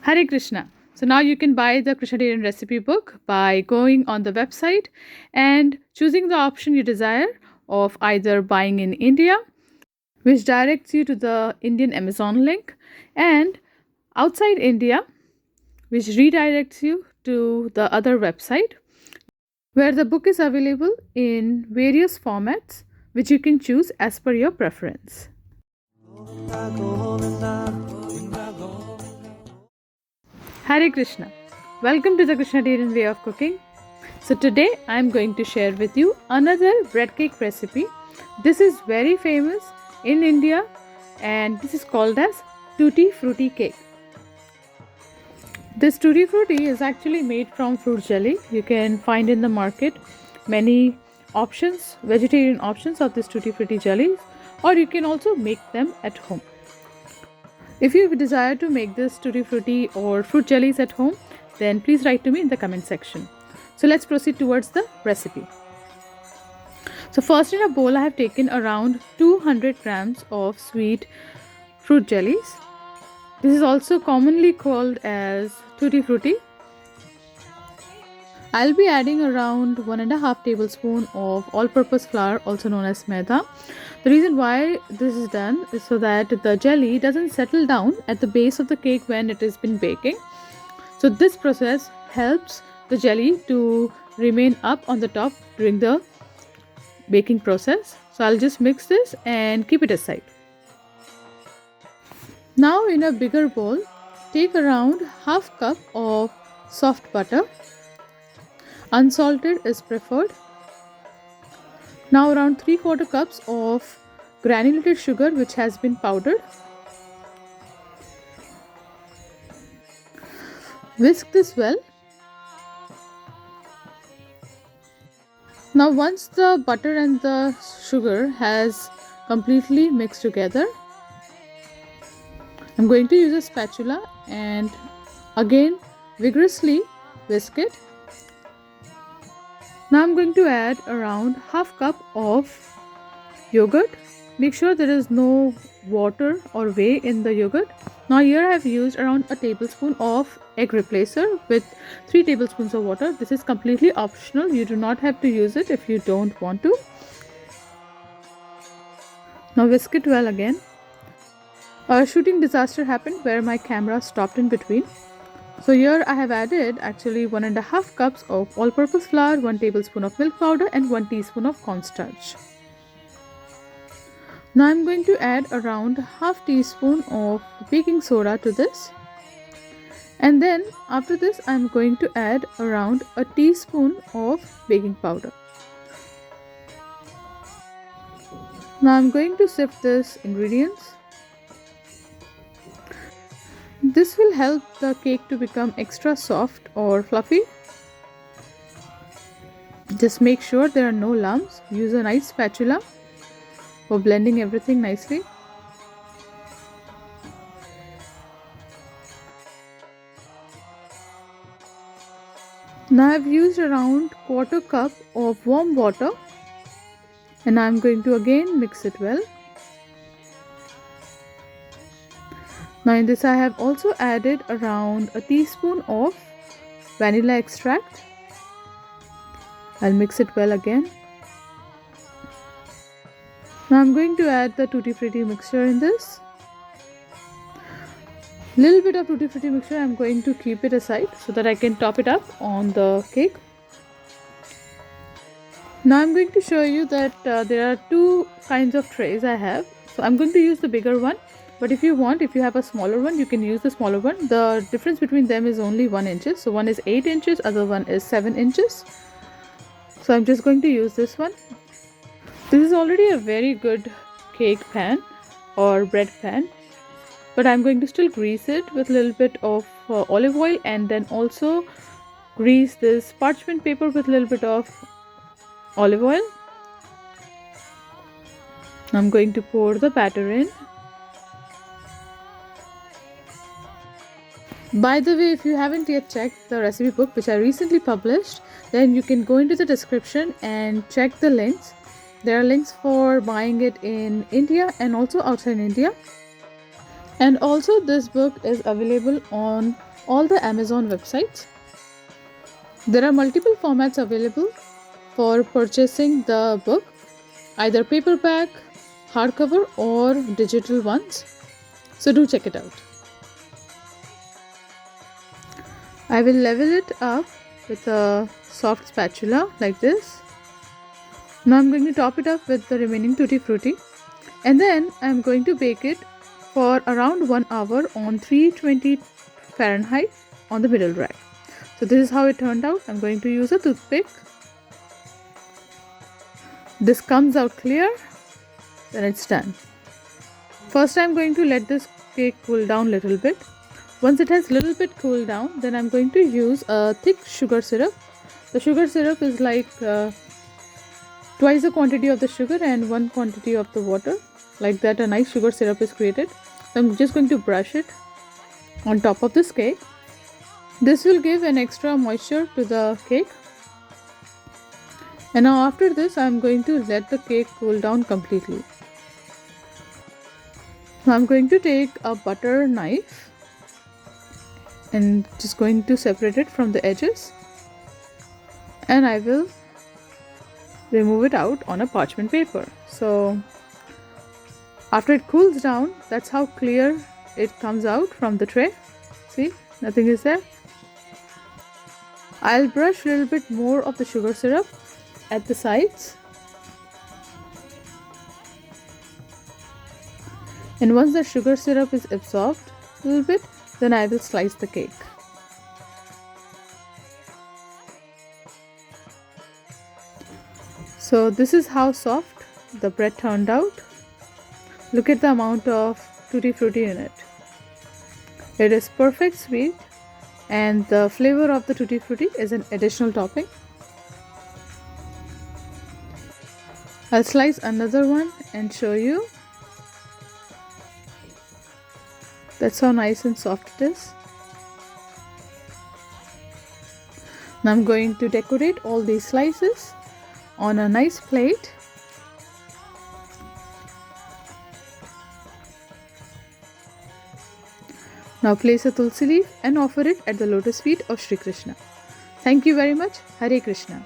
Hare Krishna. So now you can buy the Krsnatarian recipe book by going on the website and choosing the option you desire of either buying in India, which directs you to the Indian Amazon link, and outside India, which redirects you to the other website where the book is available in various formats which you can choose as per your preference. Hare Krishna. Welcome to the Krsnatarian way of cooking. So today I am going to share with you another bread cake recipe. This is very famous in India and this is called as Tutti Frutti cake. This Tutti Frutti is actually made from fruit jelly. You can find in the market many options, vegetarian options of this Tutti Frutti jellies, or you can also make them at home. If you desire to make this Tutti Frutti or fruit jellies at home, then please write to me in the comment section. So let's proceed towards the recipe. So first, in a bowl I have taken around 200 grams of sweet fruit jellies. This is also commonly called as Tutti Frutti. I'll be adding around 1.5 tablespoon of all-purpose flour, also known as maida. The reason why this is done is so that the jelly doesn't settle down at the base of the cake when it has been baking. So this process helps the jelly to remain up on the top during the baking process. So I'll just mix this and keep it aside. Now in a bigger bowl, take around half cup of soft butter. Unsalted is preferred. Now around 3/4 cups of granulated sugar which has been powdered. Whisk this well. Now once the butter and the sugar has completely mixed together, I'm going to use a spatula and again vigorously whisk it. Now I'm going to add around half cup of yogurt. Make sure there is no water or whey in the yogurt. Now here I have used around a tablespoon of egg replacer with 3 tablespoons of water. This is completely optional. You do not have to use it if you don't want to. Now whisk it well again. A shooting disaster happened where my camera stopped in between. So here I have added actually 1.5 cups of all-purpose flour, 1 tablespoon of milk powder and 1 teaspoon of cornstarch. Now I'm going to add around half teaspoon of baking soda to this. And then after this I'm going to add around a teaspoon of baking powder. Now I'm going to sift these ingredients. This will help the cake to become extra soft or fluffy. Just make sure there are no lumps. Use a nice spatula for blending everything nicely. Now I've used around 1/4 cup of warm water and I'm going to again mix it well. Now in this I have also added around a teaspoon of vanilla extract. I'll mix it well again. Now I'm going to add the Tutti Frutti mixture in this. Little bit of Tutti Frutti mixture I'm going to keep it aside so that I can top it up on the cake. Now I'm going to show you that there are 2 kinds of trays I have. So I'm going to use the bigger one. But if you want, if you have a smaller one, you can use the smaller one. The difference between them is only 1 inch. So one is 8 inches, other one is 7 inches. So I'm just going to use this one. This is already a very good cake pan or bread pan. But I'm going to still grease it with a little bit of olive oil and then also grease this parchment paper with a little bit of olive oil. I'm going to pour the batter in. By the way, if you haven't yet checked the recipe book which I recently published, then you can go into the description and check the links. There are links for buying it in India and also outside India. And also this book is available on all the Amazon websites. There are multiple formats available for purchasing the book, either paperback, hardcover or digital ones. So do check it out. I will level it up with a soft spatula like this. Now I'm going to top it up with the remaining Tutti Frutti, and then I'm going to bake it for around 1 hour on 320 Fahrenheit on the middle rack. So this is how it turned out. I'm going to use a toothpick. This comes out clear, then it's done. First I'm going to let this cake cool down a little bit. Once it has little bit cooled down, then I'm going to use a thick sugar syrup. The sugar syrup is like twice the quantity of the sugar and 1 quantity of the water. Like that, a nice sugar syrup is created. So I'm just going to brush it on top of this cake. This will give an extra moisture to the cake. And now after this, I'm going to let the cake cool down completely. Now I'm going to take a butter knife and just going to separate it from the edges, and I will remove it out on a parchment paper. So after it cools down, that's how clear it comes out from the tray. See, nothing is there. I'll brush a little bit more of the sugar syrup at the sides, and once the sugar syrup is absorbed a little bit, then I will slice the cake. So this is how soft the bread turned out. Look at the amount of Tutti Frutti in it. It is perfect sweet, and the flavor of the Tutti Frutti is an additional topping. I'll slice another one and show you. That's how nice and soft it is. Now I'm going to decorate all these slices on a nice plate. Now place a tulsi leaf and offer it at the lotus feet of Sri Krishna. Thank you very much. Hare Krishna.